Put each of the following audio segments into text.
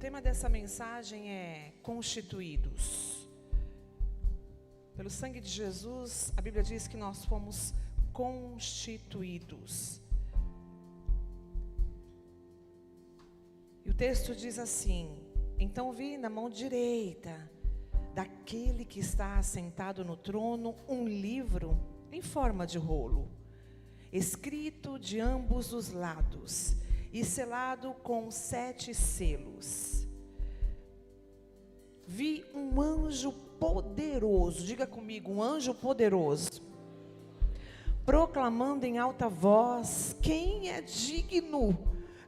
tema dessa mensagem é constituídos. Pelo sangue de Jesus, a Bíblia diz que nós fomos constituídos. E o texto diz assim: então vi na mão direita daquele que está assentado no trono um livro em forma de rolo, escrito de ambos os lados e selado com 7 selos. Vi um anjo poderoso, diga comigo, um anjo poderoso, proclamando em alta voz: quem é digno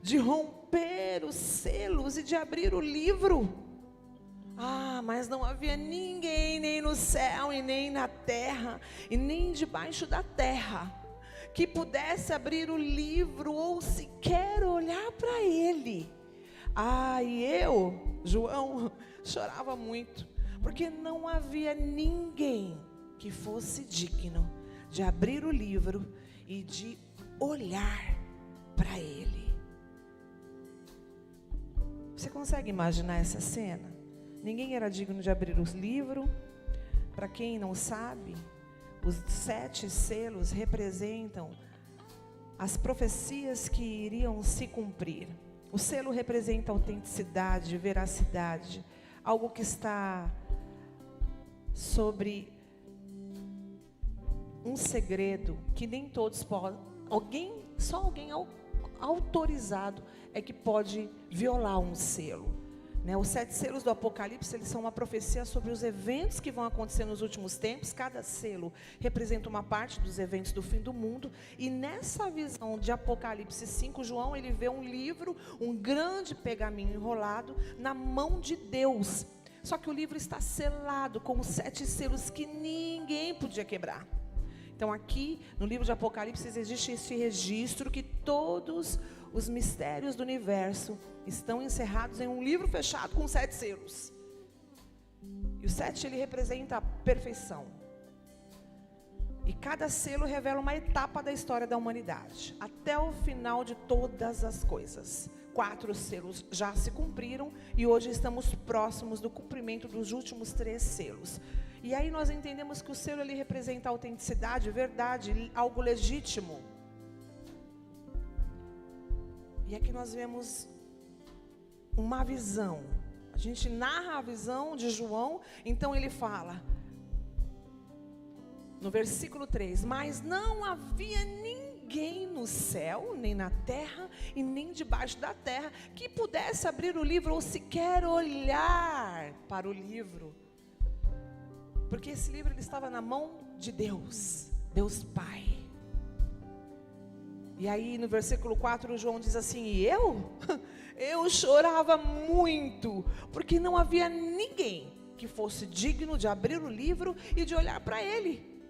de romper os selos e de abrir o livro? Mas não havia ninguém, nem no céu, e nem na terra, e nem debaixo da terra, que pudesse abrir o livro ou sequer olhar para ele. E eu, João, chorava muito, porque não havia ninguém que fosse digno de abrir o livro e de olhar para ele. Você consegue imaginar essa cena? Ninguém era digno de abrir o livro. Para quem não sabe, os 7 selos representam as profecias que iriam se cumprir. O selo representa autenticidade, veracidade, algo que está sobre um segredo que nem todos podem. Só alguém autorizado é que pode violar um selo. Os 7 selos do Apocalipse, eles são uma profecia sobre os eventos que vão acontecer nos últimos tempos. Cada selo representa uma parte dos eventos do fim do mundo. E nessa visão de Apocalipse 5, João, ele vê um livro, um grande pergaminho enrolado na mão de Deus. Só que o livro está selado com os 7 selos que ninguém podia quebrar. Então aqui no livro de Apocalipse existe esse registro que todos os mistérios do universo estão encerrados em um livro fechado com 7 selos. E o 7 ele representa a perfeição. E cada selo revela uma etapa da história da humanidade, até o final de todas as coisas. 4 selos já se cumpriram e hoje estamos próximos do cumprimento dos últimos 3 selos. E aí nós entendemos que o selo ele representa autenticidade, verdade, algo legítimo. E aqui nós vemos uma visão. A gente narra a visão de João, então ele fala, no versículo 3, mas não havia ninguém no céu, nem na terra, e nem debaixo da terra, que pudesse abrir o livro ou sequer olhar para o livro. Porque esse livro ele estava na mão de Deus, Deus Pai. E aí no versículo 4, João diz assim: e eu chorava muito, porque não havia ninguém que fosse digno de abrir o livro e de olhar para ele.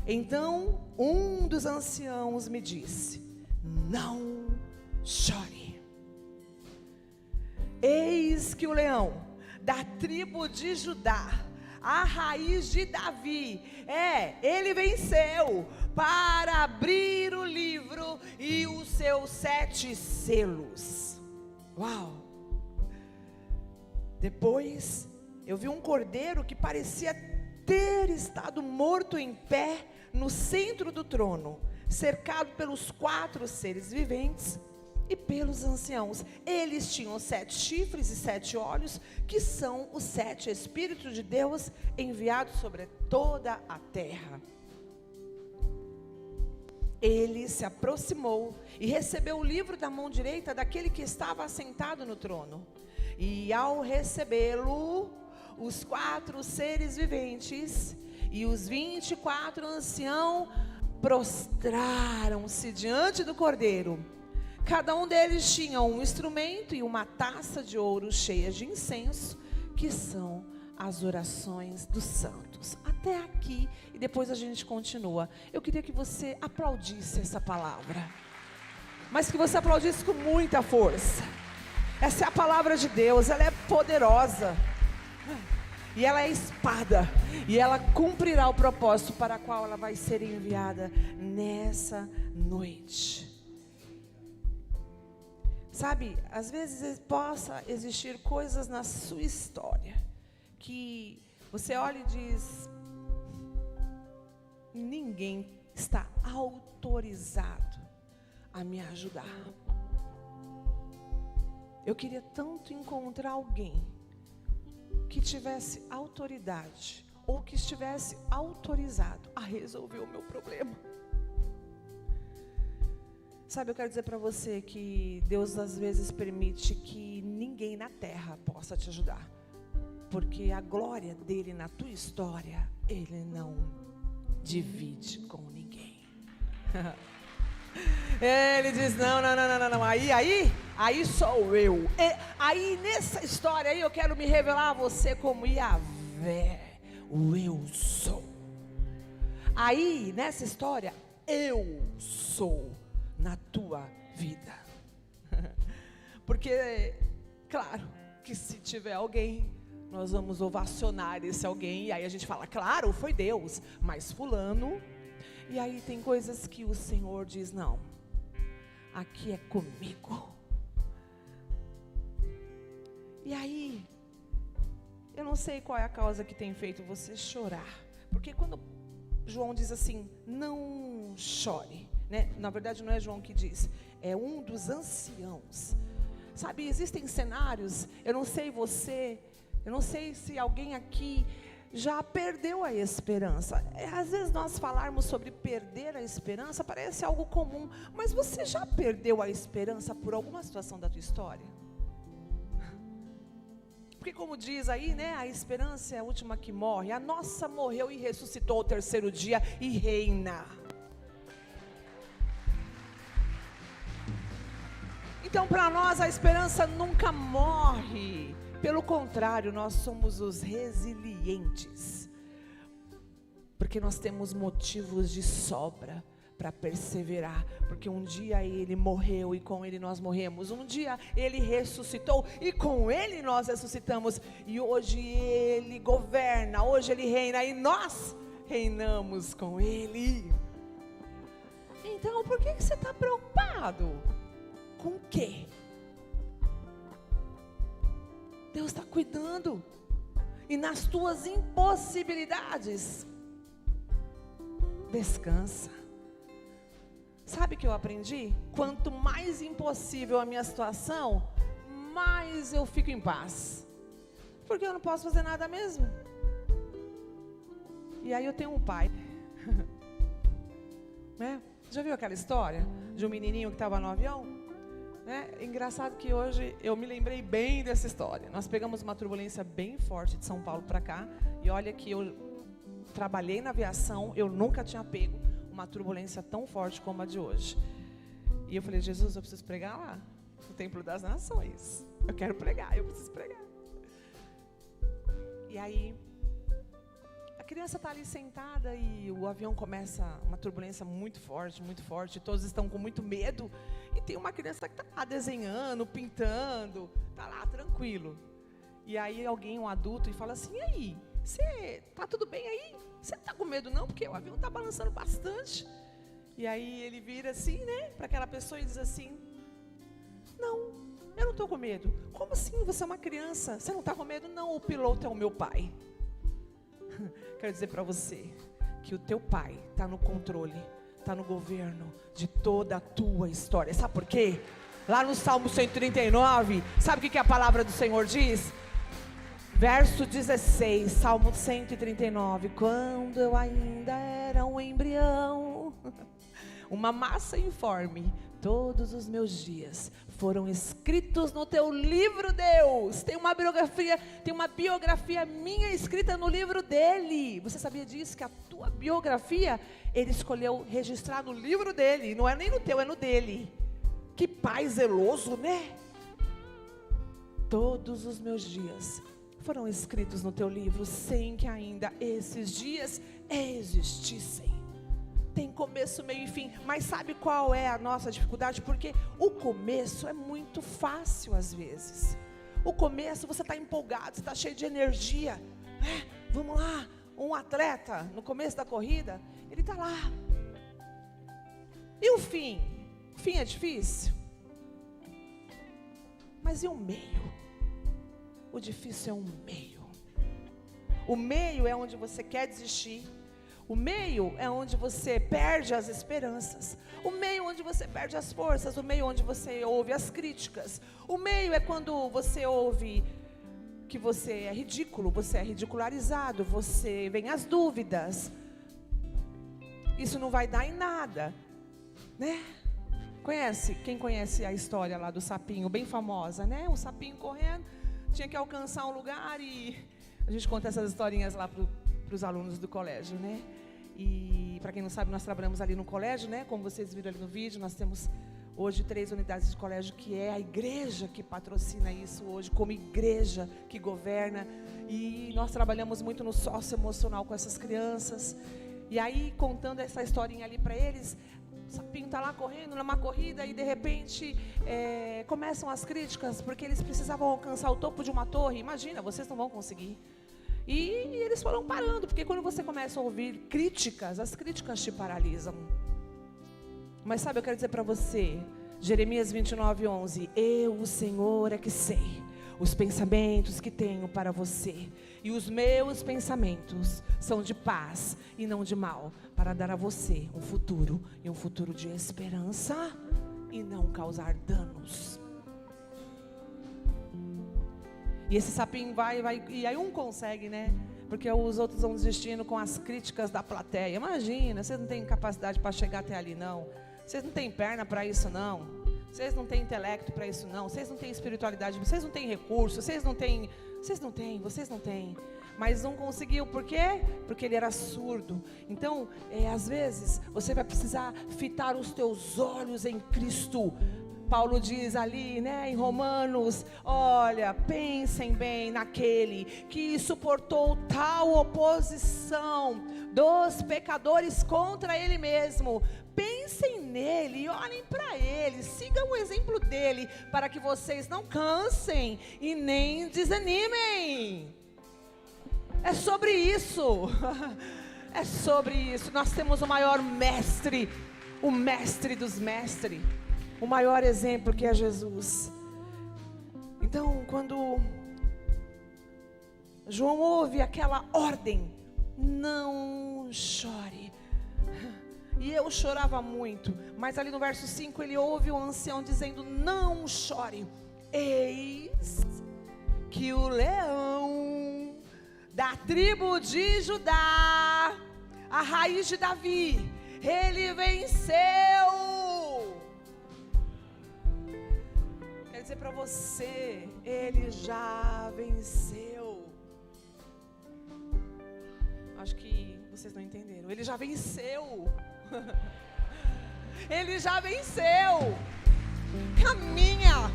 Então um dos anciãos me disse: não chore. Eis que o leão da tribo de Judá, a raiz de Davi, ele venceu para abrir o livro e os seus 7 selos. Uau! Depois eu vi um cordeiro que parecia ter estado morto em pé no centro do trono, cercado pelos 4 seres viventes e pelos anciãos. Eles tinham 7 chifres e 7 olhos, que são os 7 Espíritos de Deus enviados sobre toda a terra. Ele se aproximou e recebeu o livro da mão direita daquele que estava assentado no trono. E ao recebê-lo, os 4 seres viventes e os 24 anciãos prostraram-se diante do cordeiro. Cada um deles tinha um instrumento e uma taça de ouro cheia de incenso, que são as orações dos santos. Até aqui, e depois a gente continua. Eu queria que você aplaudisse essa palavra, mas que você aplaudisse com muita força. Essa é a palavra de Deus, ela é poderosa, e ela é espada, e ela cumprirá o propósito para o qual ela vai ser enviada nessa noite. Sabe, às vezes possa existir coisas na sua história que você olha e diz: ninguém está autorizado a me ajudar. Eu queria tanto encontrar alguém que tivesse autoridade ou que estivesse autorizado a resolver o meu problema. Sabe, eu quero dizer para você que Deus às vezes permite que ninguém na terra possa te ajudar, porque a glória dele na tua história, ele não divide com ninguém. Ele diz: não, aí sou eu. Aí nessa história aí eu quero me revelar a você como Yahvé, o eu sou. Aí nessa história, eu sou na tua vida. Porque, claro, que se tiver alguém, nós vamos ovacionar esse alguém. E aí a gente fala: claro, foi Deus, mas fulano. E aí tem coisas que o Senhor diz: não, aqui é comigo. E aí, eu não sei qual é a causa que tem feito você chorar. Porque quando João diz assim: não chore, né? Na verdade não é João que diz, é um dos anciãos. Sabe, existem cenários, eu não sei você, eu não sei se alguém aqui já perdeu a esperança. Às vezes nós falarmos sobre perder a esperança parece algo comum, mas você já perdeu a esperança por alguma situação da tua história? Porque como diz aí, né, a esperança é a última que morre. A nossa morreu e ressuscitou ao terceiro dia e reina. Então para nós a esperança nunca morre. Pelo contrário, nós somos os resilientes, porque nós temos motivos de sobra para perseverar, porque um dia ele morreu e com ele nós morremos, um dia ele ressuscitou e com ele nós ressuscitamos, e hoje ele governa, hoje ele reina e nós reinamos com ele. Então por que você está preocupado? Com o quê? Deus está cuidando, e nas tuas impossibilidades, descansa. Sabe o que eu aprendi? Quanto mais impossível a minha situação, mais eu fico em paz, porque eu não posso fazer nada mesmo. E aí eu tenho um pai, né? Já viu aquela história de um menininho que estava no avião? É engraçado que hoje eu me lembrei bem dessa história. Nós pegamos uma turbulência bem forte de São Paulo para cá. E olha que eu trabalhei na aviação, eu nunca tinha pego uma turbulência tão forte como a de hoje. E eu falei: Jesus, eu preciso pregar lá, no Templo das Nações. Eu quero pregar, eu preciso pregar. E aí, a criança está ali sentada e o avião começa uma turbulência muito forte. Todos estão com muito medo. E tem uma criança que está lá desenhando, pintando, está lá tranquilo. E aí alguém, um adulto, e fala assim: e aí, você está tudo bem aí? Você não está com medo não? Porque o avião está balançando bastante. E aí ele vira assim, né, para aquela pessoa e diz assim: não, eu não estou com medo. Como assim? Você é uma criança, você não está com medo? Não, o piloto é o meu pai. Quero dizer para você que o teu pai está no controle, está no governo de toda a tua história. Sabe por quê? Lá no Salmo 139, sabe o que a palavra do Senhor diz? Verso 16, Salmo 139. Quando eu ainda era um embrião, uma massa informe, todos os meus dias foram escritos no teu livro, Deus. Tem uma biografia minha escrita no livro dele. Você sabia disso? Que a tua biografia, ele escolheu registrar no livro dele. Não é nem no teu, é no dele. Que pai zeloso, né? Todos os meus dias foram escritos no teu livro, sem que ainda esses dias existissem. Tem começo, meio e fim. Mas sabe qual é a nossa dificuldade? Porque o começo é muito fácil às vezes. O começo você está empolgado, você está cheio de energia, né? Vamos lá, um atleta no começo da corrida, ele está lá. E o fim? O fim é difícil? Mas e o meio? O difícil é o meio. O meio é onde você quer desistir. O meio é onde você perde as esperanças. O meio onde você perde as forças. O meio onde você ouve as críticas. O meio é quando você ouve que você é ridículo, você é ridicularizado, você vem as dúvidas. Isso não vai dar em nada, né? Quem conhece a história lá do sapinho, bem famosa, né? Um sapinho correndo, tinha que alcançar um lugar e a gente conta essas historinhas lá para os alunos do colégio, né? E para quem não sabe, nós trabalhamos ali no colégio, né? Como vocês viram ali no vídeo, nós temos hoje 3 unidades de colégio, que é a igreja que patrocina isso hoje, como igreja que governa. E nós trabalhamos muito no socioemocional com essas crianças. E aí, contando essa historinha ali para eles, o sapinho está lá correndo numa corrida e de repente começam as críticas, porque eles precisavam alcançar o topo de uma torre. Imagina, vocês não vão conseguir. E eles foram parando, porque quando você começa a ouvir críticas, as críticas te paralisam. Mas sabe, eu quero dizer para você, Jeremias 29:11, eu, o Senhor, é que sei os pensamentos que tenho para você, e os meus pensamentos são de paz e não de mal, para dar a você um futuro, e um futuro de esperança, e não causar danos. E esse sapinho vai, e aí um consegue, né? Porque os outros vão desistindo com as críticas da plateia. Imagina, vocês não têm capacidade para chegar até ali, não. Vocês não têm perna para isso, não. Vocês não têm intelecto para isso, não. Vocês não têm espiritualidade, vocês não têm recursos, vocês não têm. Mas não conseguiu, por quê? Porque ele era surdo. Então, às vezes, você vai precisar fitar os teus olhos em Cristo. Paulo diz ali, né, em Romanos, olha, pensem bem naquele que suportou tal oposição dos pecadores contra ele mesmo. Pensem nele e olhem para ele, sigam o exemplo dele, para que vocês não cansem e nem desanimem. É sobre isso, é sobre isso. Nós temos o maior mestre, o mestre dos mestres, o maior exemplo, que é Jesus. Então, quando João ouve aquela ordem, não chore. E eu chorava muito, mas ali no verso 5 ele ouve o ancião dizendo, não chore. Eis que o leão da tribo de Judá, a raiz de Davi, ele venceu. Quer dizer para você, ele já venceu. Acho que vocês não entenderam. Ele já venceu. Ele já venceu. Caminha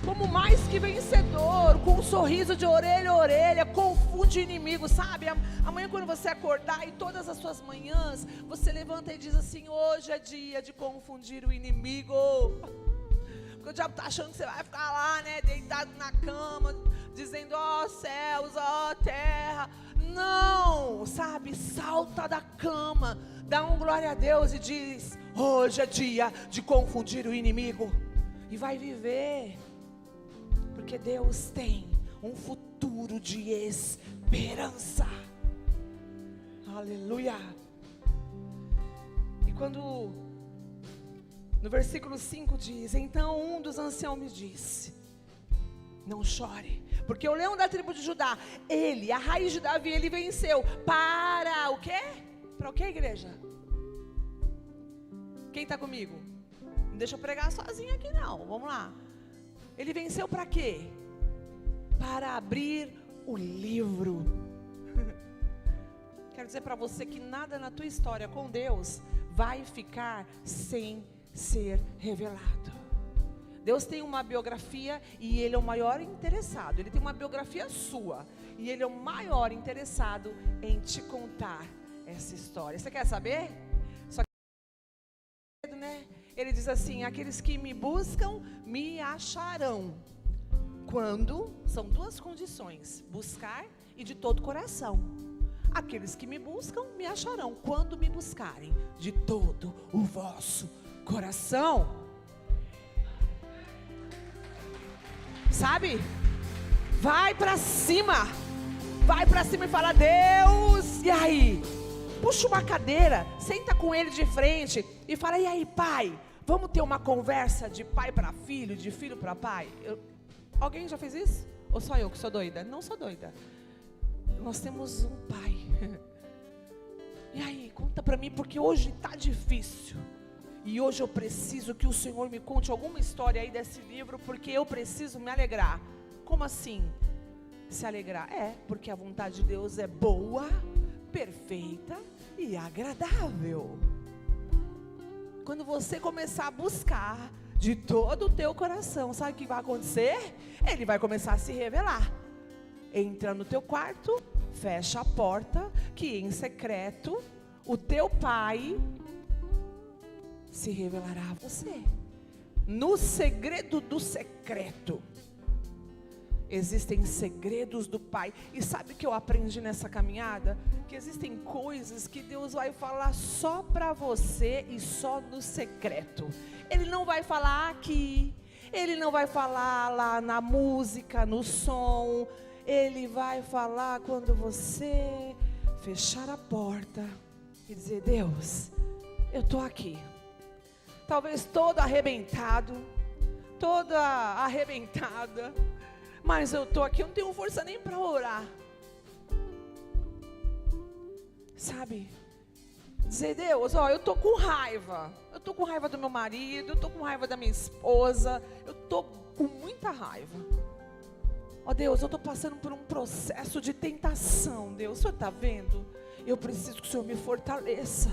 como mais que vencedor, com um sorriso de orelha a orelha, confunde o inimigo, sabe? Amanhã quando você acordar, e todas as suas manhãs, você levanta e diz assim, hoje é dia de confundir o inimigo. Porque o diabo está achando que você vai ficar lá, né, deitado na cama, dizendo, ó céus, ó terra. Não, sabe, salta da cama, dá um glória a Deus e diz, hoje é dia de confundir o inimigo. E vai viver, porque Deus tem um futuro de esperança. Aleluia. E quando no versículo 5 diz, então um dos anciãos me disse, não chore, porque o leão da tribo de Judá, ele, a raiz de Davi, ele venceu para o quê? Para o quê, igreja? Quem está comigo? Não deixa eu pregar sozinho aqui não, vamos lá. Ele venceu para quê? Para abrir o livro. Quero dizer para você que nada na tua história com Deus vai ficar sem ser revelado. Deus tem uma biografia e Ele é o maior interessado. Ele tem uma biografia sua e Ele é o maior interessado em te contar essa história. Você quer saber? Só que, né? Ele diz assim, aqueles que me buscam, me acharão. Quando, são duas condições, buscar e de todo coração. Aqueles que me buscam, me acharão, quando me buscarem de todo o vosso coração. sabe? Vai para cima. Vai para cima e fala: Deus. E aí? Puxa uma cadeira, senta com ele de frente e fala: e aí, pai? Vamos ter uma conversa de pai para filho, de filho para pai? Alguém já fez isso? Ou só eu que sou doida? Não sou doida. Nós temos um pai. E aí, conta para mim, porque hoje está difícil. E hoje eu preciso que o Senhor me conte alguma história aí desse livro, porque eu preciso me alegrar. Como assim? Se alegrar? Porque a vontade de Deus é boa, perfeita e agradável. Quando você começar a buscar de todo o teu coração, sabe o que vai acontecer? Ele vai começar a se revelar. Entra no teu quarto, fecha a porta, que em secreto o teu pai se revelará a você. No segredo do secreto. Existem segredos do Pai. E sabe o que eu aprendi nessa caminhada? Que existem coisas que Deus vai falar só para você e só no secreto. Ele não vai falar aqui. Ele não vai falar lá na música, no som. Ele vai falar quando você fechar a porta e dizer: Deus, eu estou aqui. Talvez todo arrebentado, toda arrebentada, mas eu estou aqui, eu não tenho força nem para orar. Sabe? Dizer: Deus, eu estou com raiva. Eu estou com raiva do meu marido, eu estou com raiva da minha esposa. Eu estou com muita raiva. Deus, eu estou passando por um processo de tentação. Deus, o Senhor está vendo? Eu preciso que o Senhor me fortaleça.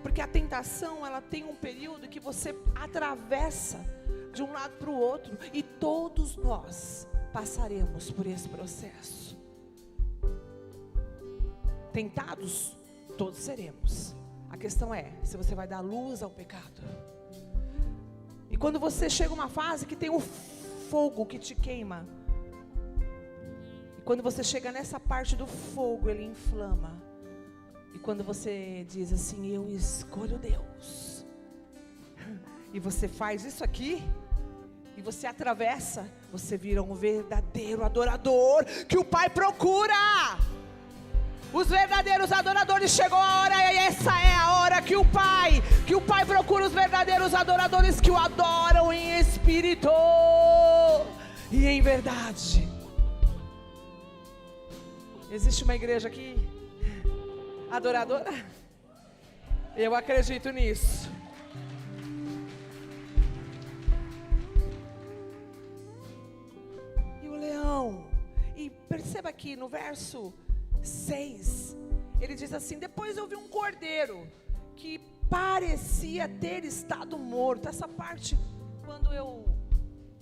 Porque a tentação, ela tem um período que você atravessa de um lado para o outro, e todos nós passaremos por esse processo. Tentados, todos seremos. A questão é, se você vai dar luz ao pecado. E quando você chega a uma fase que tem o fogo que te queima, e quando você chega nessa parte do fogo, ele inflama. E quando você diz assim: eu escolho Deus, e você faz isso aqui, e você atravessa, você vira um verdadeiro adorador que o Pai procura. Os verdadeiros adoradores, chegou a hora, e essa é a hora que o Pai procura os verdadeiros adoradores que o adoram em espírito e em verdade. Existe uma igreja aqui adoradora? Eu acredito nisso. E o leão, e perceba aqui no verso 6, ele diz assim: depois eu vi um cordeiro que parecia ter estado morto. Essa parte, quando eu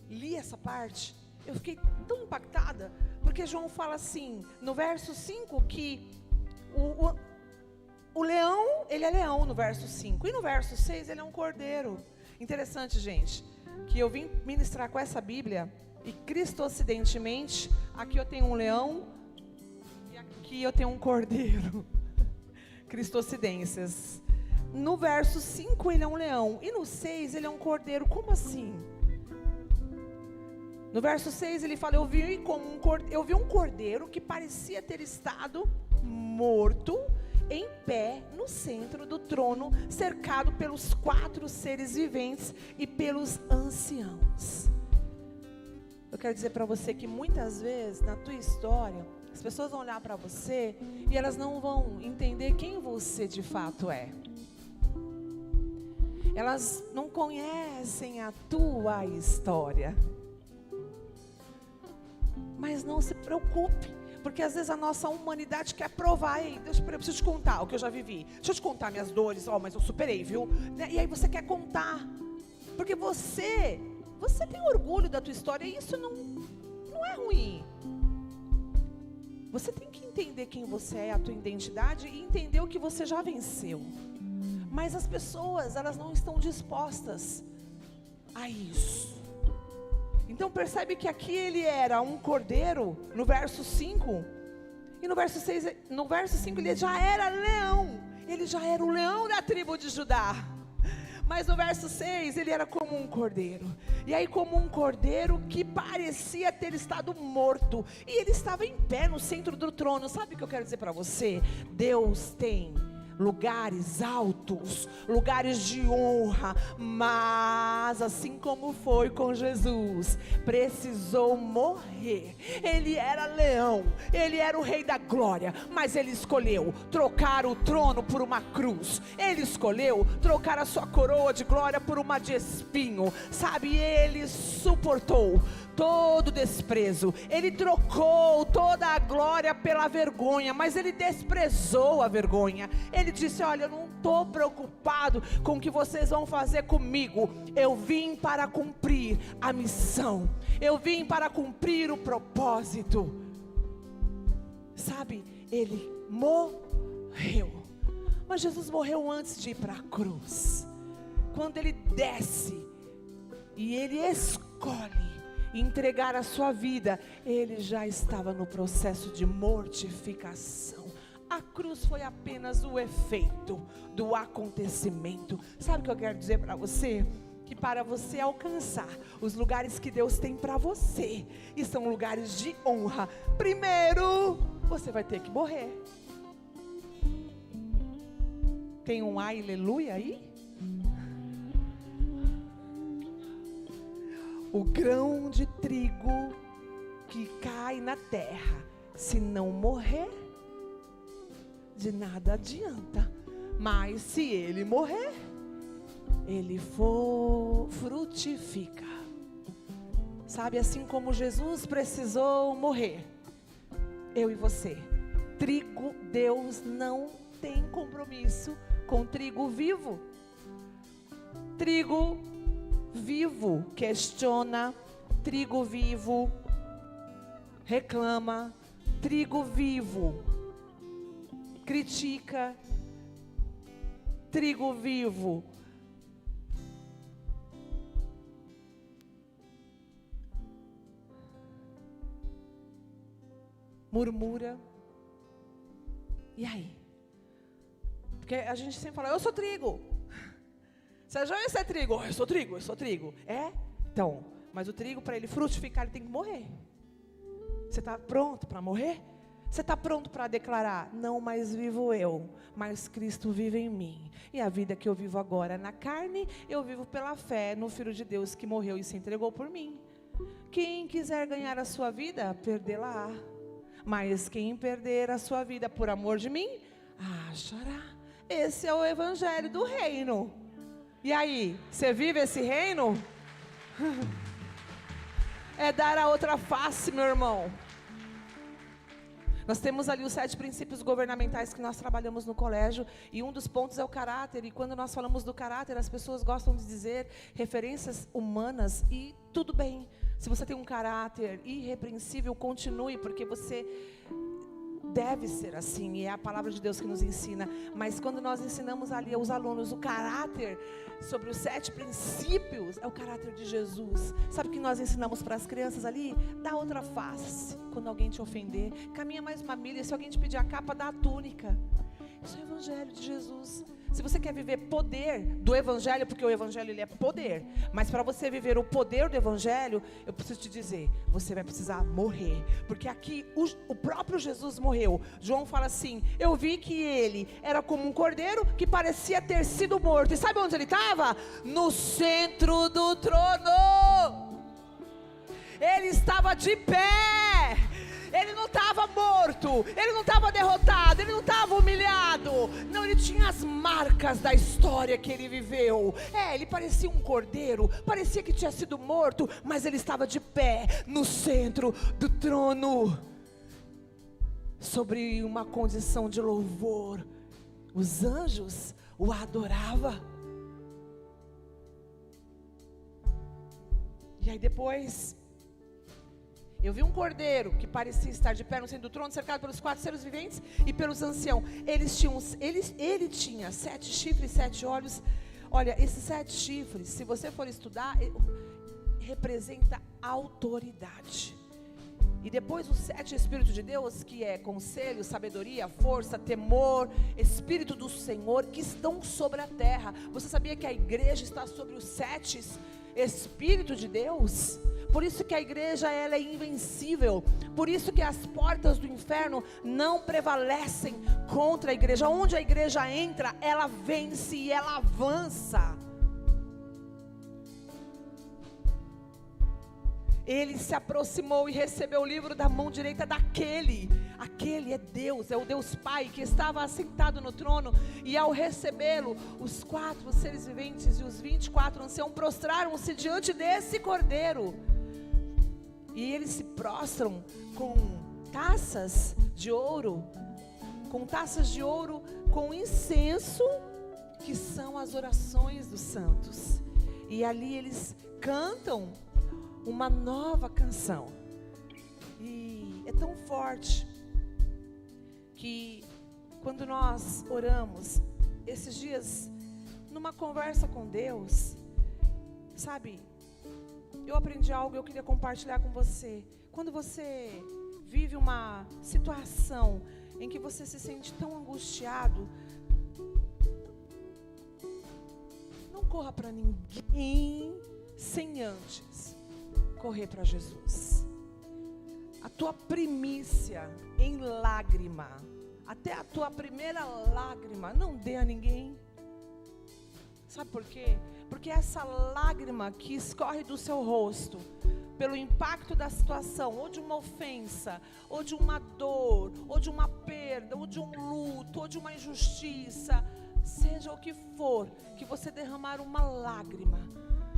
li essa parte, eu fiquei tão impactada, porque João fala assim, no verso 5, que o leão, ele é leão no verso 5, e no verso 6 ele é um cordeiro. Interessante, gente, que eu vim ministrar com essa Bíblia, e cristocidentemente, aqui eu tenho um leão, e aqui eu tenho um cordeiro. Cristocidências. No verso 5 ele é um leão, e no 6 ele é um cordeiro. Como assim? No verso 6 ele fala: eu vi um cordeiro que parecia ter estado morto, em pé no centro do trono, cercado pelos 4 seres viventes e pelos anciãos. Eu quero dizer para você que muitas vezes na tua história, as pessoas vão olhar para você e elas não vão entender quem você de fato é. Elas não conhecem a tua história. Mas não se preocupe, porque às vezes a nossa humanidade quer provar: ei, Deus, eu preciso te contar o que eu já vivi. Deixa eu te contar minhas dores, mas eu superei, viu? E aí você quer contar, porque você tem orgulho da tua história, e isso não é ruim. Você tem que entender quem você é, a tua identidade, e entender o que você já venceu. Mas as pessoas, elas não estão dispostas a isso. Então percebe que aqui ele era um cordeiro, no verso 5, e no verso 5 ele já era leão. Ele já era o leão da tribo de Judá. Mas no verso 6, ele era como um cordeiro. E aí, como um cordeiro que parecia ter estado morto, e ele estava em pé no centro do trono. Sabe o que eu quero dizer para você? Deus tem lugares altos, lugares de honra, mas assim como foi com Jesus, precisou morrer. Ele era leão, ele era o rei da glória, mas ele escolheu trocar o trono por uma cruz. Ele escolheu trocar a sua coroa de glória por uma de espinho. Sabe, ele suportou todo desprezo, ele trocou toda a glória pela vergonha, mas ele desprezou a vergonha. Ele disse: olha, eu não estou preocupado com o que vocês vão fazer comigo, eu vim para cumprir a missão, eu vim para cumprir o propósito. Sabe, ele morreu, mas Jesus morreu antes de ir para a cruz. Quando ele desce e ele escolhe entregar a sua vida, ele já estava no processo de mortificação. A cruz foi apenas o efeito do acontecimento. Sabe o que eu quero dizer para você? Que para você alcançar os lugares que Deus tem para você, e são lugares de honra, primeiro você vai ter que morrer. Tem um aleluia aí? O grão de trigo que cai na terra, se não morrer, de nada adianta. Mas se ele morrer, ele frutifica. Sabe, assim como Jesus precisou morrer, eu e você, trigo, Deus não tem compromisso com trigo vivo. Trigo vivo questiona, trigo vivo reclama, trigo vivo critica, trigo vivo murmura. E aí? Porque a gente sempre fala: eu sou trigo. Você já é trigo? Eu sou trigo, eu sou trigo. É? Então, mas o trigo, para ele frutificar, ele tem que morrer. Você está pronto para morrer? Você está pronto para declarar: não mais vivo eu, mas Cristo vive em mim. E a vida que eu vivo agora na carne, eu vivo pela fé no Filho de Deus que morreu e se entregou por mim. Quem quiser ganhar a sua vida, perdê-la-á. Mas quem perder a sua vida por amor de mim, achará. Esse é o evangelho do reino. E aí, você vive esse reino? É dar a outra face, meu irmão. Nós temos ali os 7 princípios governamentais que nós trabalhamos no colégio, e um dos pontos é o caráter. E quando nós falamos do caráter, as pessoas gostam de dizer referências humanas, e tudo bem. Se você tem um caráter irrepreensível, continue, porque você deve ser assim, e é a palavra de Deus que nos ensina. Mas quando nós ensinamos ali aos alunos o caráter, sobre os 7 princípios, é o caráter de Jesus. Sabe o que nós ensinamos para as crianças ali? Dá outra face quando alguém te ofender, caminha mais uma milha, se alguém te pedir a capa, dá a túnica. Isso é o evangelho de Jesus. Se você quer viver poder do evangelho, porque o evangelho ele é poder, mas para você viver o poder do evangelho, eu preciso te dizer, você vai precisar morrer, porque aqui o próprio Jesus morreu. João fala assim: eu vi que ele era como um cordeiro que parecia ter sido morto. E sabe onde ele estava? No centro do trono. Ele estava de pé. Ele não estava morto, ele não estava derrotado, ele não estava humilhado. Não, ele tinha as marcas da história que ele viveu. Ele parecia um cordeiro, parecia que tinha sido morto, mas ele estava de pé no centro do trono, sobre uma condição de louvor. Os anjos o adoravam. E aí depois, eu vi um cordeiro que parecia estar de pé no centro do trono, cercado pelos 4 seres viventes e pelos anciãos. Ele tinha 7 chifres e 7 olhos. Olha, esses 7 chifres, se você for estudar, representa autoridade. E depois o 7 Espírito de Deus, que é conselho, sabedoria, força, temor, Espírito do Senhor, que estão sobre a terra. Você sabia que a igreja está sobre os 7 Espírito de Deus? Por isso que a igreja, ela é invencível. Por isso que as portas do inferno não prevalecem contra a igreja. Onde a igreja entra, ela vence e ela avança. Ele se aproximou e recebeu o livro da mão direita daquele. Aquele é Deus, é o Deus Pai que estava assentado no trono. E ao recebê-lo, os 4 seres viventes e os 24 anciãos prostraram-se diante desse cordeiro. E eles se prostram com taças de ouro, com incenso, que são as orações dos santos. E ali eles cantam uma nova canção. E é tão forte que quando nós oramos, esses dias, numa conversa com Deus, sabe, eu aprendi algo e eu queria compartilhar com você. Quando você vive uma situação em que você se sente tão angustiado, não corra para ninguém sem antes correr para Jesus. A tua primícia em lágrima, até a tua primeira lágrima, não dê a ninguém. Sabe por quê? Porque essa lágrima que escorre do seu rosto, pelo impacto da situação, ou de uma ofensa, ou de uma dor, ou de uma perda, ou de um luto, ou de uma injustiça, seja o que for, que você derramar uma lágrima,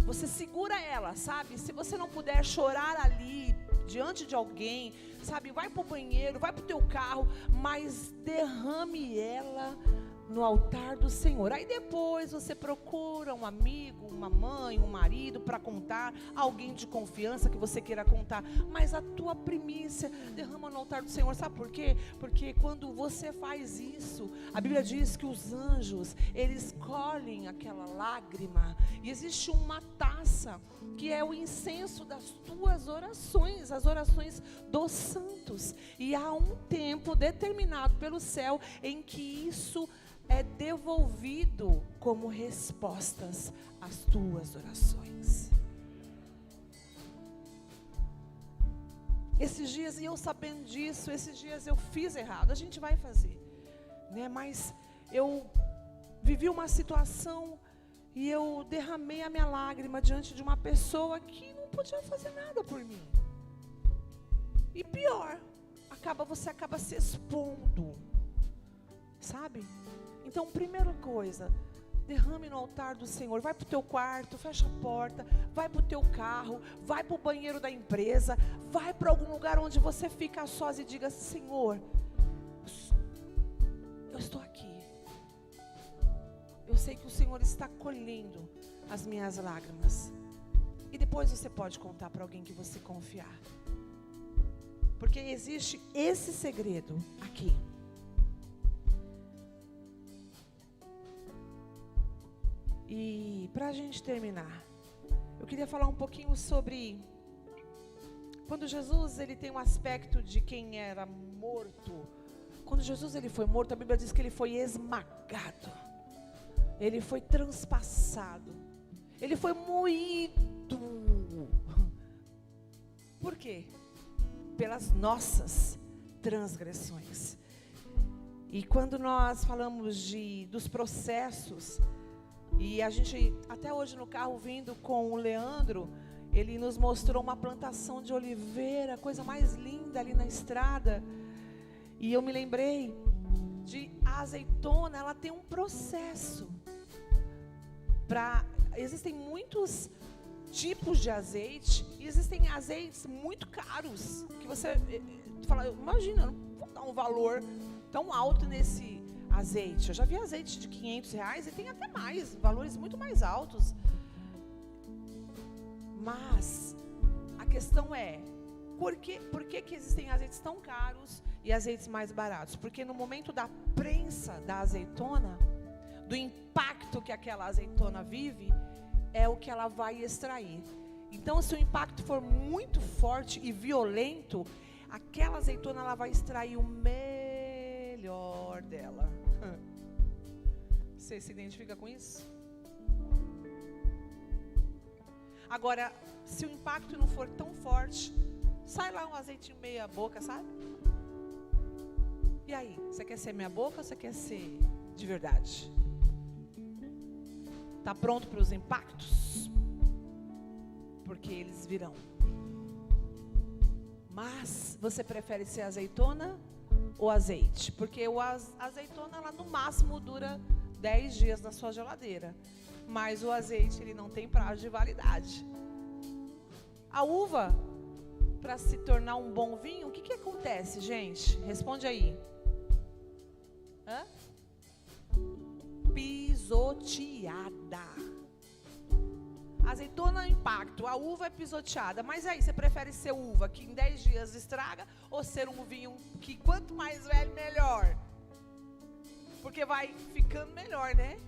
você segura ela, sabe? Se você não puder chorar ali, diante de alguém, sabe? Vai para o banheiro, vai para o teu carro, mas derrame ela no altar do Senhor. Aí depois você procura um amigo, uma mãe, um marido para contar, alguém de confiança que você queira contar, mas a tua primícia derrama no altar do Senhor. Sabe por quê? Porque quando você faz isso, a Bíblia diz que os anjos, eles colhem aquela lágrima, e existe uma taça que é o incenso das tuas orações, as orações dos santos, e há um tempo determinado pelo céu em que isso é devolvido como respostas às tuas orações. Esses dias, e eu sabendo disso, esses dias eu fiz errado. A gente vai fazer, né? Mas eu vivi uma situação e eu derramei a minha lágrima diante de uma pessoa que não podia fazer nada por mim. E pior, você acaba se expondo, sabe? Então, primeira coisa, derrame no altar do Senhor. Vai para o teu quarto, fecha a porta, vai para o teu carro, vai para o banheiro da empresa, vai para algum lugar onde você fica sós e diga: Senhor, eu estou aqui. Eu sei que o Senhor está colhendo as minhas lágrimas. E depois você pode contar para alguém que você confiar. Porque existe esse segredo aqui. E para a gente terminar, eu queria falar um pouquinho sobre quando Jesus, ele tem um aspecto de quem era morto. Quando Jesus, ele foi morto, a Bíblia diz que ele foi esmagado, ele foi transpassado, ele foi moído. Por quê? Pelas nossas transgressões. E quando nós falamos dos processos, e a gente, até hoje no carro vindo com o Leandro, ele nos mostrou uma plantação de oliveira, coisa mais linda ali na estrada. E eu me lembrei de a azeitona, ela tem um processo. Existem muitos tipos de azeite, e existem azeites muito caros, que você fala, imagina, eu não vou dar um valor tão alto nesse azeite. Eu já vi azeite de R$500 e tem até mais, valores muito mais altos. Mas a questão é, por que existem azeites tão caros e azeites mais baratos? Porque no momento da prensa da azeitona, do impacto que aquela azeitona vive, é o que ela vai extrair. Então, se o impacto for muito forte e violento, aquela azeitona ela vai extrair o melhor dela. Você se identifica com isso? Agora, se o impacto não for tão forte, sai lá um azeitinho meia boca, sabe? E aí, você quer ser meia boca ou você quer ser de verdade? Tá pronto para os impactos? Porque eles virão. Mas você prefere ser azeitona ou azeite? Porque a azeitona ela no máximo dura 10 dias na sua geladeira. Mas o azeite ele não tem prazo de validade. A uva, para se tornar um bom vinho, o que acontece, gente? Responde aí. Hã? Pisoteada. Azeitona é impacto, a uva é pisoteada. Mas aí, você prefere ser uva que em 10 dias estraga ou ser um vinho que quanto mais velho, melhor? Porque vai ficando melhor, né?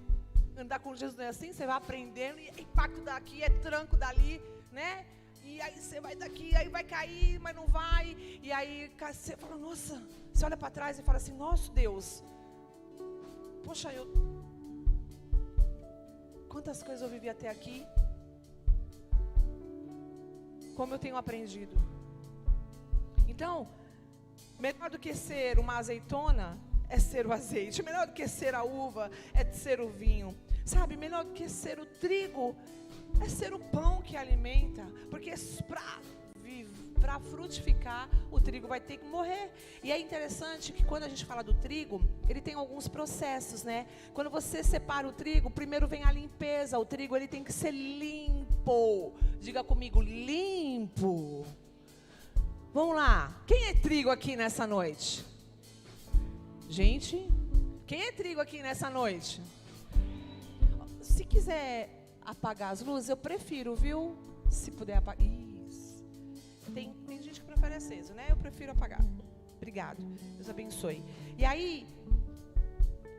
Andar com Jesus não é assim, você vai aprendendo, e é impacto daqui, é tranco dali, né? E aí você vai daqui, aí vai cair, mas não vai. E aí você fala, nossa, você olha para trás e fala assim, nossa Deus, poxa, quantas coisas eu vivi até aqui, como eu tenho aprendido. Então, melhor do que ser uma azeitona é ser o azeite, melhor do que ser a uva é ser o vinho, sabe, melhor do que ser o trigo é ser o pão que alimenta, porque para frutificar o trigo vai ter que morrer. E é interessante que quando a gente fala do trigo, ele tem alguns processos, né? Quando você separa o trigo, primeiro vem a limpeza. O trigo ele tem que ser limpo. Diga comigo, limpo. Vamos lá, quem é trigo aqui nessa noite? Gente, quem é trigo aqui nessa noite? Se quiser apagar as luzes, eu prefiro, viu? Se puder apagar. Isso. Tem gente que prefere aceso, né? Eu prefiro apagar. Obrigado. Deus abençoe. E aí,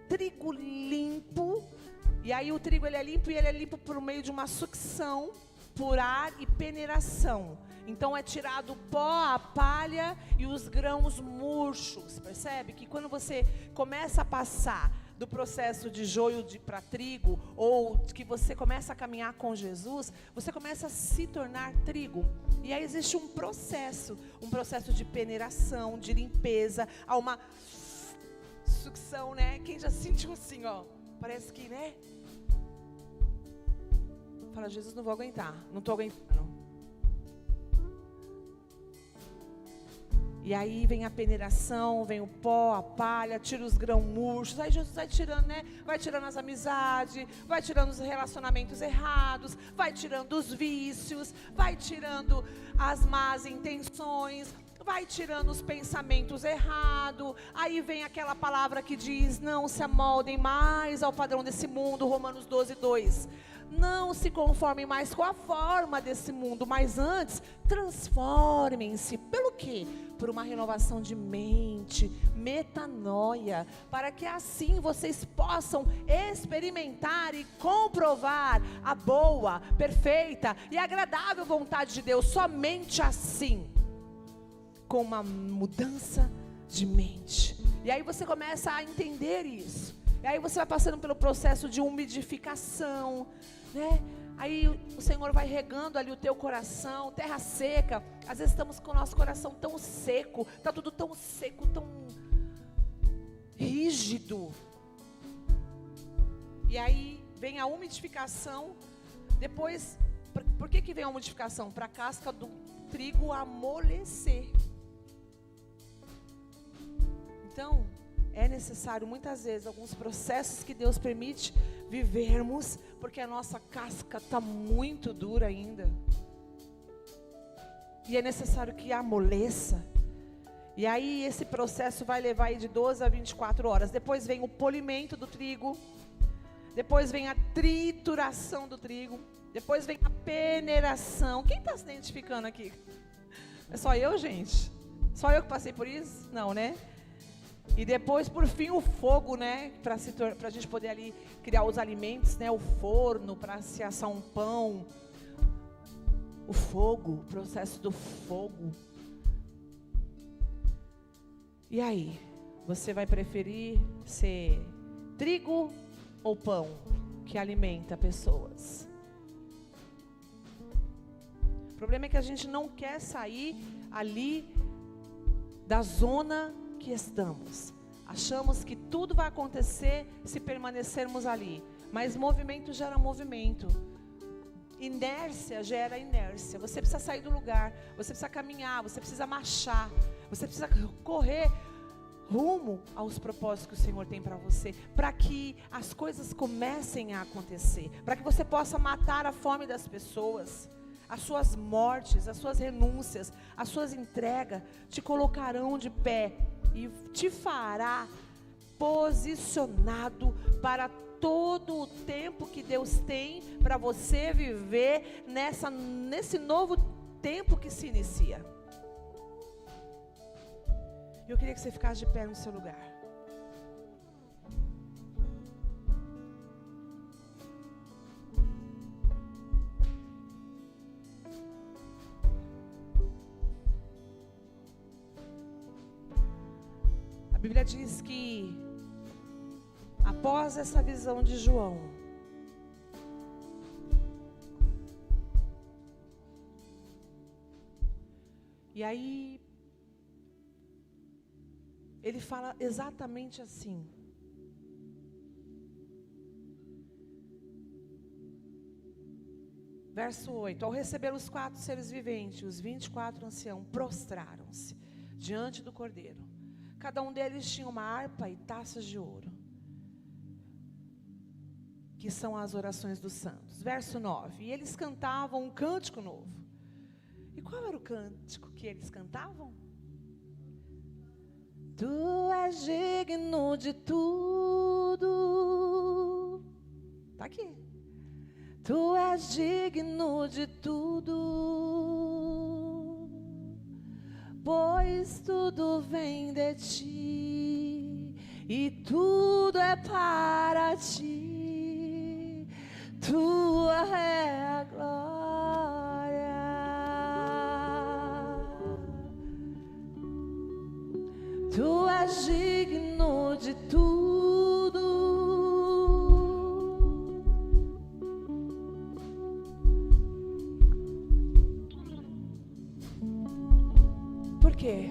trigo limpo. E aí o trigo ele é limpo, e ele é limpo por meio de uma sucção, por ar e peneiração. Então é tirado o pó, a palha e os grãos murchos. Percebe que quando você começa a passar do processo de joio para trigo, ou que você começa a caminhar com Jesus, você começa a se tornar trigo. E aí existe um processo de peneiração, de limpeza, há uma sucção, né? Quem já sentiu assim, ó, parece que, né? Fala, Jesus, não vou aguentar, não estou aguentando. E aí vem a peneiração, vem o pó, a palha, tira os grãos murchos. Aí Jesus vai tirando, né? Vai tirando as amizades, vai tirando os relacionamentos errados, vai tirando os vícios, vai tirando as más intenções, vai tirando os pensamentos errados. Aí vem aquela palavra que diz, não se amoldem mais ao padrão desse mundo, Romanos 12:2. Não se conformem mais com a forma desse mundo, mas antes transformem-se. Pelo quê? Por uma renovação de mente, metanoia, para que assim vocês possam experimentar e comprovar a boa, perfeita e agradável vontade de Deus. Somente assim, com uma mudança de mente. E aí você começa a entender isso. E aí você vai passando pelo processo de umidificação, né? Aí o Senhor vai regando ali o teu coração, terra seca. Às vezes estamos com o nosso coração tão seco, está tudo tão seco, tão rígido. E aí vem a umidificação. Depois, por que vem a umidificação? Para a casca do trigo amolecer. Então, é necessário muitas vezes alguns processos que Deus permite vivermos, porque a nossa casca está muito dura ainda. E é necessário que amoleça. E aí esse processo vai levar aí de 12 a 24 horas. Depois vem o polimento do trigo. Depois vem a trituração do trigo. Depois vem a peneiração. Quem está se identificando aqui? É só eu, gente? Só eu que passei por isso? Não, né? E depois, por fim, o fogo, né? Para a gente poder ali criar os alimentos, né? O forno, para se assar um pão. O fogo, o processo do fogo. E aí? Você vai preferir ser trigo ou pão que alimenta pessoas? O problema é que a gente não quer sair ali da zona que estamos. Achamos que tudo vai acontecer se permanecermos ali. Mas movimento gera movimento. Inércia gera inércia. Você precisa sair do lugar. Você precisa caminhar. Você precisa marchar. Você precisa correr rumo aos propósitos que o Senhor tem para você, para que as coisas comecem a acontecer, para que você possa matar a fome das pessoas. As suas mortes, as suas renúncias, as suas entregas te colocarão de pé e te fará posicionado para todo o tempo que Deus tem para você viver nesse novo tempo que se inicia. Eu queria que você ficasse de pé no seu lugar. A Bíblia diz que após essa visão de João, e aí ele fala exatamente assim: verso 8: ao receber os 4 seres viventes, os 24 anciãos prostraram-se diante do Cordeiro. Cada um deles tinha uma harpa e taças de ouro, que são as orações dos santos. Verso 9: e eles cantavam um cântico novo. E qual era o cântico que eles cantavam? Tu és digno de tudo. Está aqui. Tu és digno de tudo, pois tudo vem de ti e tudo é para ti. Tua é a glória. Tu és digno de tudo. Por quê?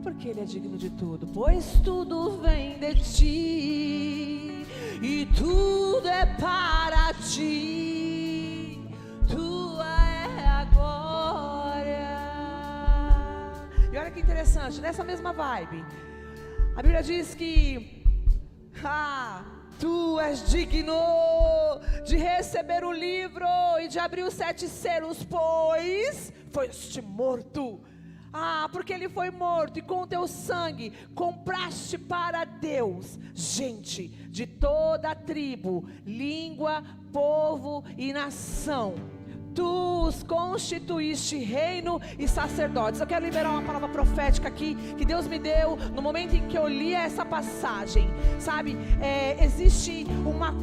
Porque Ele é digno de tudo. Pois tudo vem de ti e tudo é para ti. Tua é a glória. E olha que interessante, nessa mesma vibe, a Bíblia diz que tu és digno de receber o livro e de abrir os 7 selos, pois foste morto. Porque ele foi morto e com teu sangue compraste para Deus gente de toda a tribo, língua, povo e nação. Tu os constituíste reino e sacerdotes. Eu quero liberar uma palavra profética aqui, que Deus me deu no momento em que eu li essa passagem. Sabe, existe uma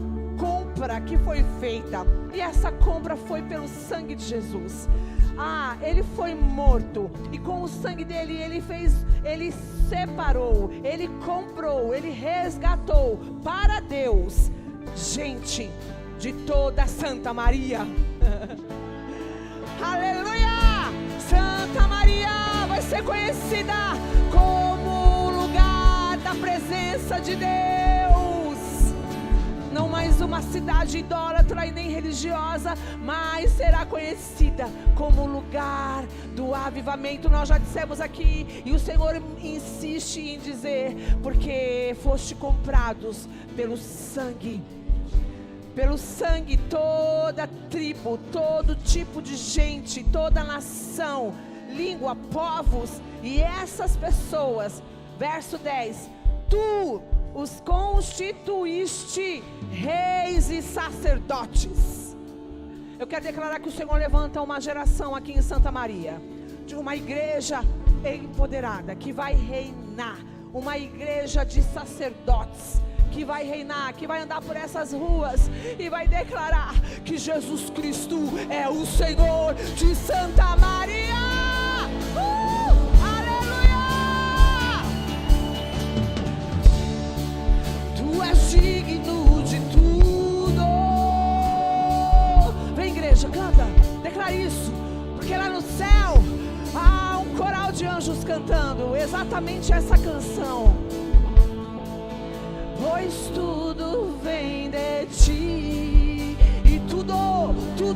compra que foi feita, e essa compra foi pelo sangue de Jesus. Ele foi morto, e com o sangue dele, ele separou, ele comprou, ele resgatou para Deus gente de toda Santa Maria. Aleluia! Santa Maria vai ser conhecida como o lugar da presença de Deus. Não mais uma cidade idólatra e nem religiosa, mas será conhecida como o lugar do avivamento. Nós já dissemos aqui, e o Senhor insiste em dizer: porque foste comprados pelo sangue. Pelo sangue, toda tribo, todo tipo de gente, toda nação, língua, povos, e essas pessoas, verso 10, tu os constituíste reis e sacerdotes. Eu quero declarar que o Senhor levanta uma geração aqui em Santa Maria, de uma igreja empoderada, que vai reinar, uma igreja de sacerdotes, que vai reinar, que vai andar por essas ruas e vai declarar que Jesus Cristo é o Senhor de Santa Maria. Aleluia! de anjos cantando exatamente essa canção. Pois tudo vem de ti, e tudo, tu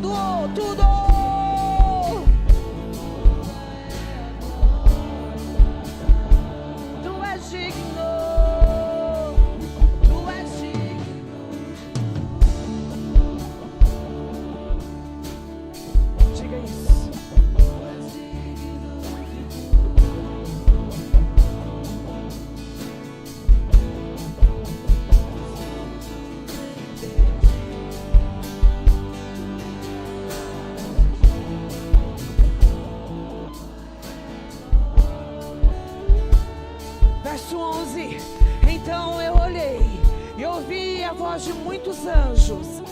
és digno, tu és digno. Diga isso. Verso 11. Então eu olhei e ouvi a voz de muitos anjos,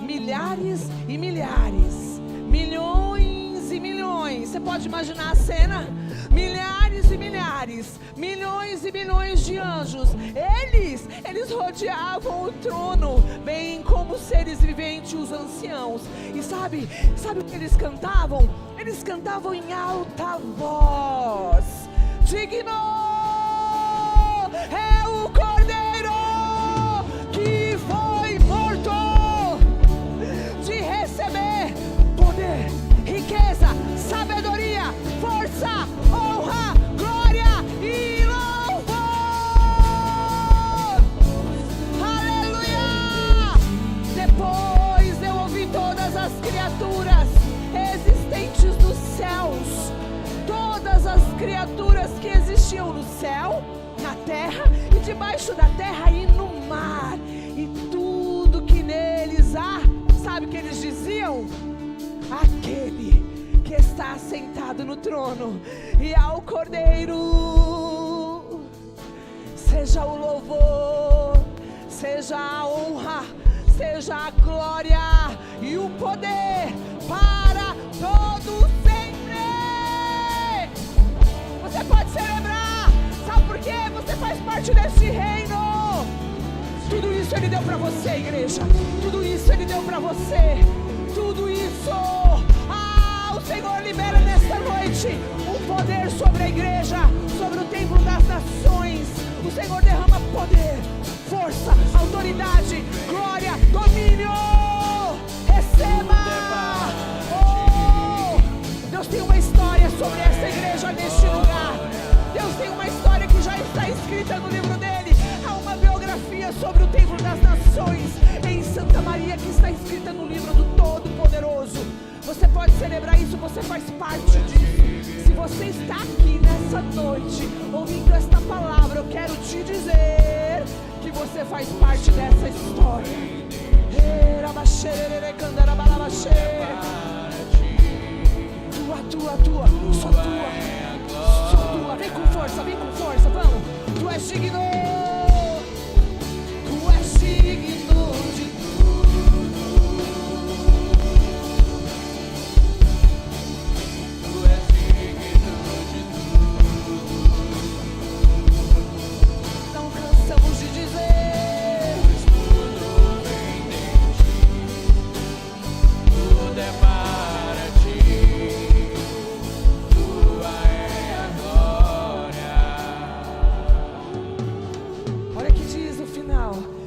milhares e milhares, milhões e milhões. Você pode imaginar a cena? Milhares e milhares, milhões e milhões de anjos. Eles rodeavam o trono, bem como seres viventes, os anciãos. E sabe o que eles cantavam? Eles cantavam em alta voz: digno é o Cordeiro que foi morto de receber poder, riqueza, sabedoria, força, honra, glória e louvor. Aleluia! Depois eu ouvi todas as criaturas existentes nos céus, todas as criaturas que existiam no céu, na terra e debaixo da terra e no mar, e tudo que neles há. Sabe o que eles diziam? Aquele que está sentado no trono e ao Cordeiro seja o louvor, seja a honra, seja a glória e o poder para todo sempre. Você pode celebrar. Sabe por quê? Você faz parte deste reino. Tudo isso Ele deu para você, igreja. Tudo isso Ele deu para você. Tudo isso. O Senhor libera nesta noite um poder sobre a igreja, sobre o templo das nações. O Senhor derrama poder, força, autoridade, glória, domínio. Receba. Deus tem uma história sobre esta igreja neste lugar. Deus tem uma história que já está escrita no livro dele. Há uma biografia sobre o templo das nações em Santa Maria que está escrita no livro do Todo-Poderoso. Você pode celebrar isso, você faz parte disso. Se você está aqui nessa noite ouvindo esta palavra, eu quero te dizer que você faz parte dessa história. Tua, só tua. Vem com força, vamos. Tu és digno, tu és digno de tudo. Tu és digno de tudo. Não cansamos de dizer, tudo vem de ti, tudo é para ti.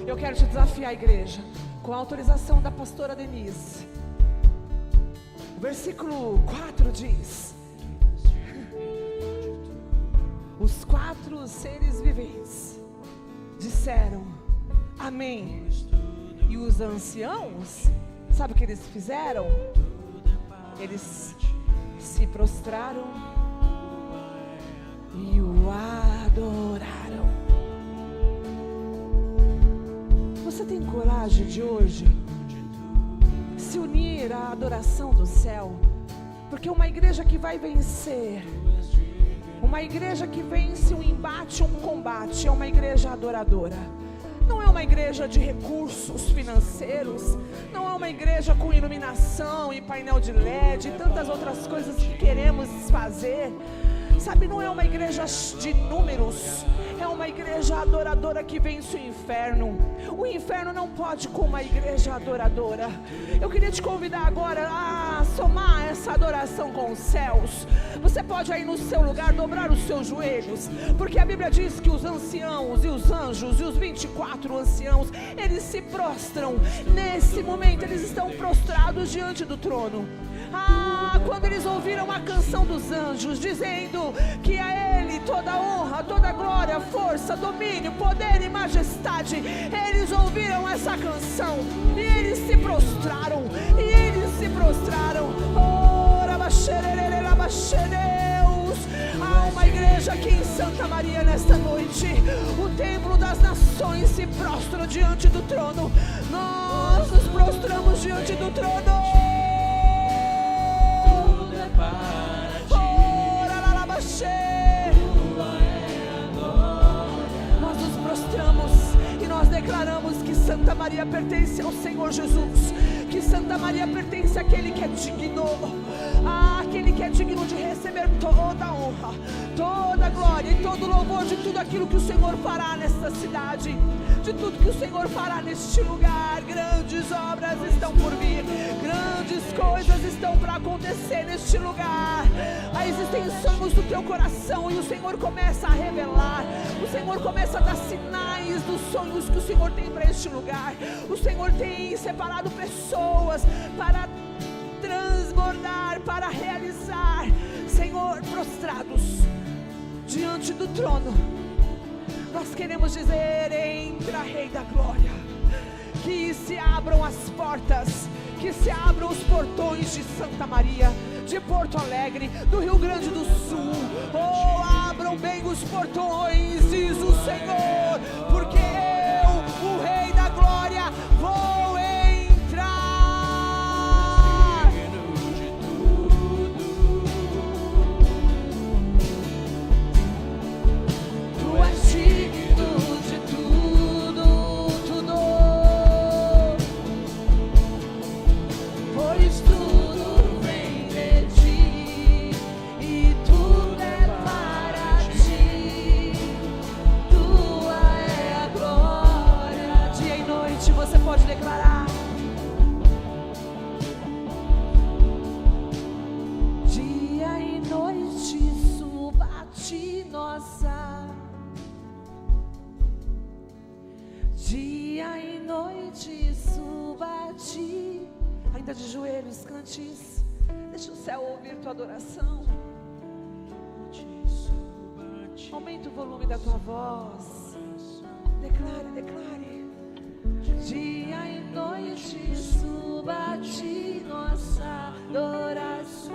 Eu quero te desafiar, igreja, com a autorização da pastora Denise. O versículo 4 diz: os 4 seres viventes disseram amém. E os anciãos, sabe o que eles fizeram? Eles se prostraram e o adoraram. Você tem coragem de hoje se unir à adoração do céu? Porque uma igreja que vai vencer, uma igreja que vence um embate, um combate, é uma igreja adoradora. Não é uma igreja de recursos financeiros, não é uma igreja com iluminação e painel de LED e tantas outras coisas que queremos fazer. Sabe, não é uma igreja de números, é uma igreja adoradora que vence o inferno. O inferno não pode com uma igreja adoradora. Eu queria te convidar agora a somar essa adoração com os céus. Você pode aí no seu lugar dobrar os seus joelhos, porque a Bíblia diz que os anciãos e os anjos e os 24 anciãos, eles se prostram. Nesse momento eles estão prostrados diante do trono. Quando eles ouviram a canção dos anjos dizendo que a Ele toda honra, toda glória, força, domínio, poder e majestade, eles ouviram essa canção e eles se prostraram. Há uma igreja aqui em Santa Maria nesta noite. O templo das nações se prostra diante do trono. Nós nos prostramos diante do trono. Nós nos prostramos e nós declaramos que Santa Maria pertence ao Senhor Jesus, que Santa Maria pertence àquele que é digno, àquele que é digno de receber toda a honra, toda a glória e todo o louvor de tudo aquilo que o Senhor fará nesta cidade, de tudo que o Senhor fará neste lugar. Grandes obras estão por vir, grandes coisas estão para acontecer neste lugar. Existem sonhos do teu coração e o Senhor começa a revelar, o Senhor começa a dar sinais dos sonhos que o Senhor tem para este lugar. O Senhor tem separado pessoas para transbordar, para realizar. Senhor, prostrados diante do trono, nós queremos dizer: entra, Rei da Glória. Que se abram as portas, que se abram os portões de Santa Maria, de Porto Alegre, do Rio Grande do Sul. Abram bem os portões, diz o Senhor, porque eu, o Rei da Glória, vou entrar. Tu és digno de tudo, tudo, pois tudo vem de ti e tudo é para ti. Tua é a glória. Dia e noite você pode declarar. Dia e noite suba a ti nossa. Dia e noite suba a ti. Ainda de joelhos, cante isso. Deixa o céu ouvir tua adoração. Aumenta o volume da tua voz. Declare, declare. Dia e noite suba a ti nossa adoração.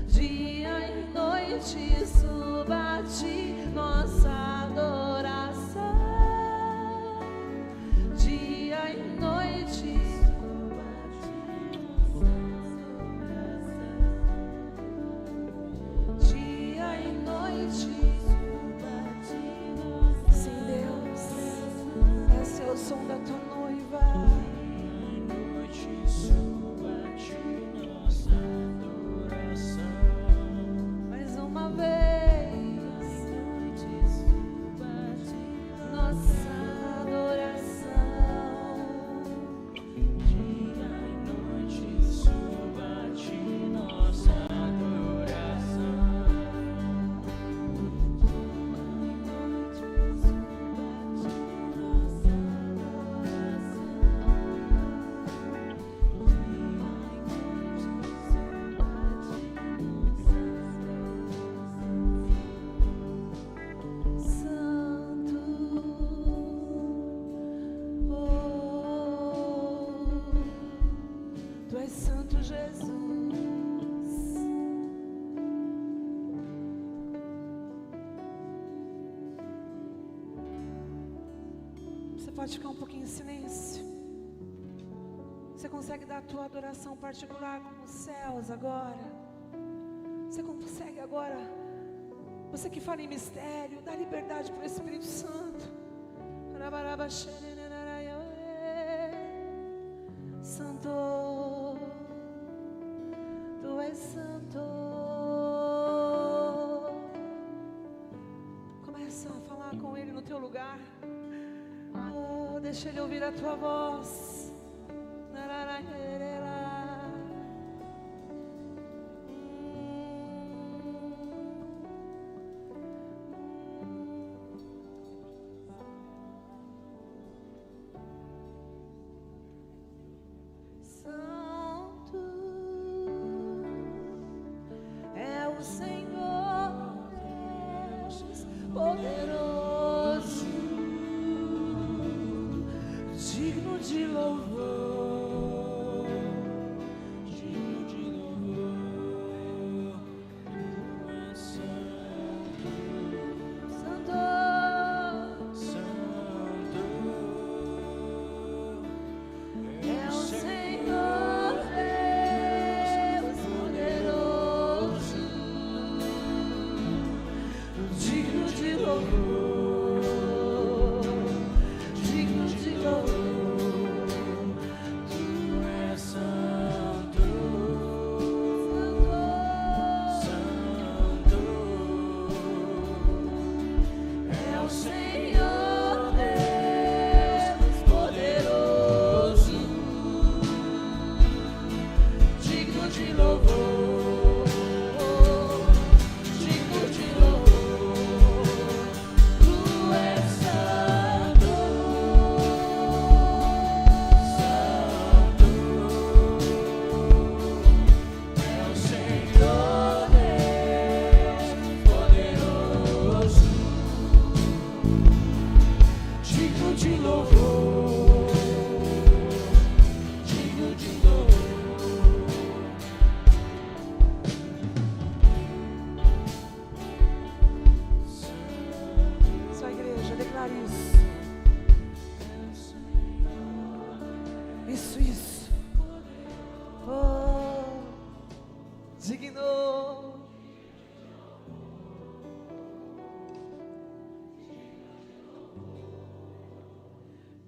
Dia e noite suba a ti nossa adoração. Dia e noite suba a ti nossa adoração. Dia e noite suba a ti nossa. Sim, Deus, esse é o som da tua noiva. Noite suba a ti nossa adoração. Mais uma vez, noite suba a ti nossa adoração. Dia e noite suba a ti nossa adoração. Santo, tu és santo, Jesus. Você pode ficar um pouquinho em silêncio. Você consegue dar a tua adoração particular com os céus agora? Você consegue agora? Você que fala em mistério, dá liberdade para o Espírito Santo. Santo, tu és santo. Começa a falar com Ele no teu lugar. Deixa Ele ouvir a tua voz.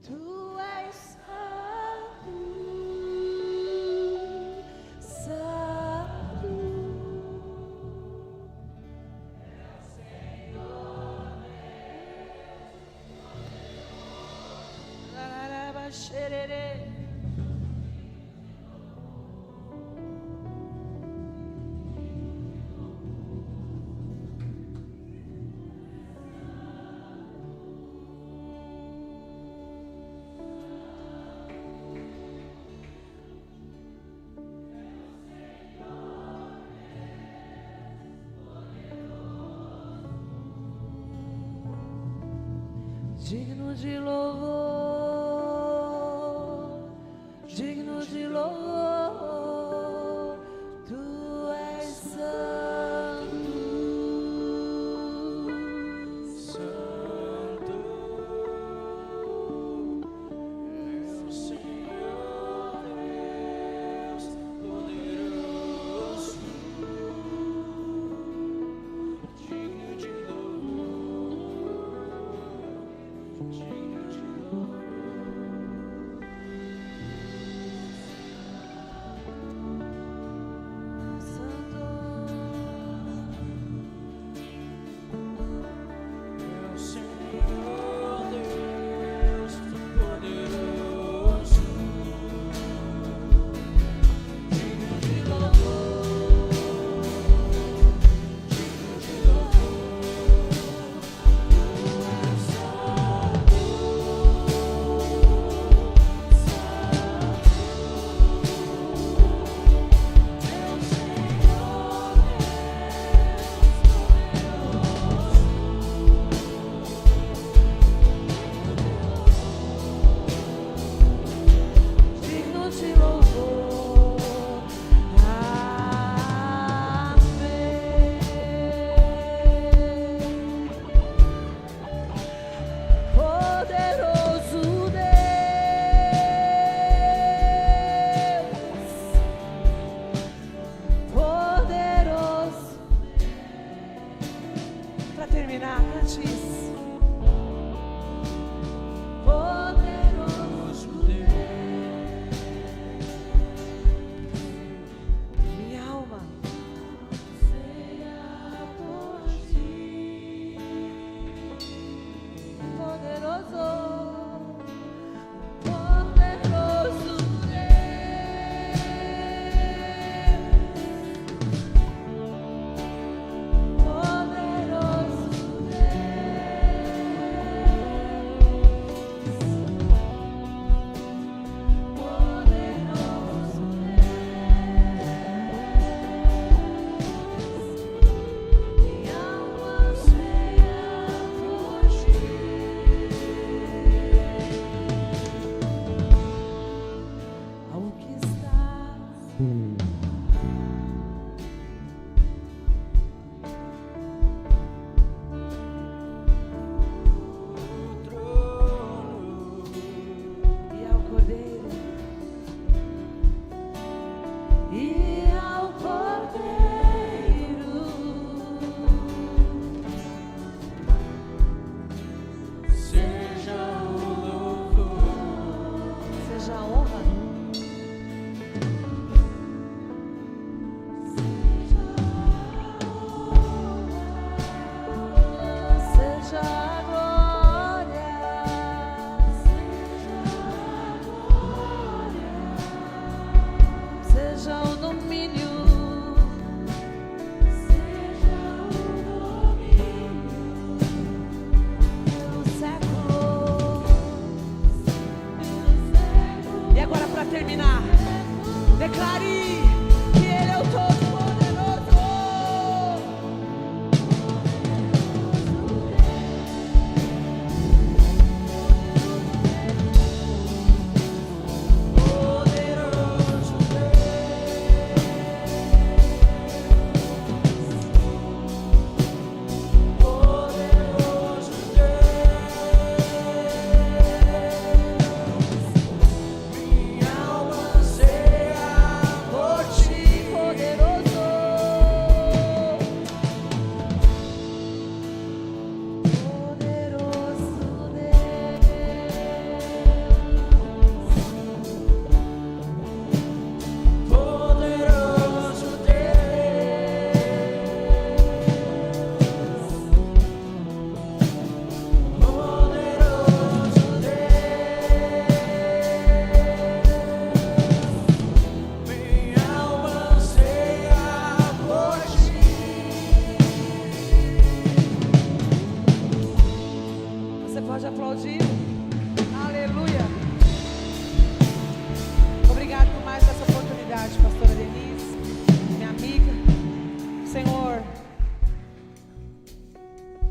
Tu és santo, santo. Xerere. Digno de louvor, digno de louvor, tu és santo, Santo é o Senhor Deus poderoso, digno de louvor, digno de louvor. santo. É o Senhor Deus poderoso, digno de louvor, digno de louvor. Tu és santo, Digno de louvor, amém. Poderoso Deus, poderoso. Para terminar, cante isso. Poderoso Deus, minha alma anseia por ti, poderoso, poderoso Deus, poderoso Deus.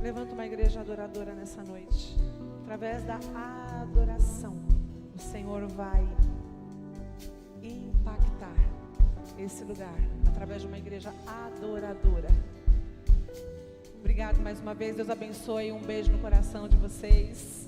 Levanta uma igreja adoradora nessa noite. Através da adoração, o Senhor vai impactar esse lugar. Através de uma igreja adoradora. Obrigado mais uma vez. Deus abençoe. Um beijo no coração de vocês.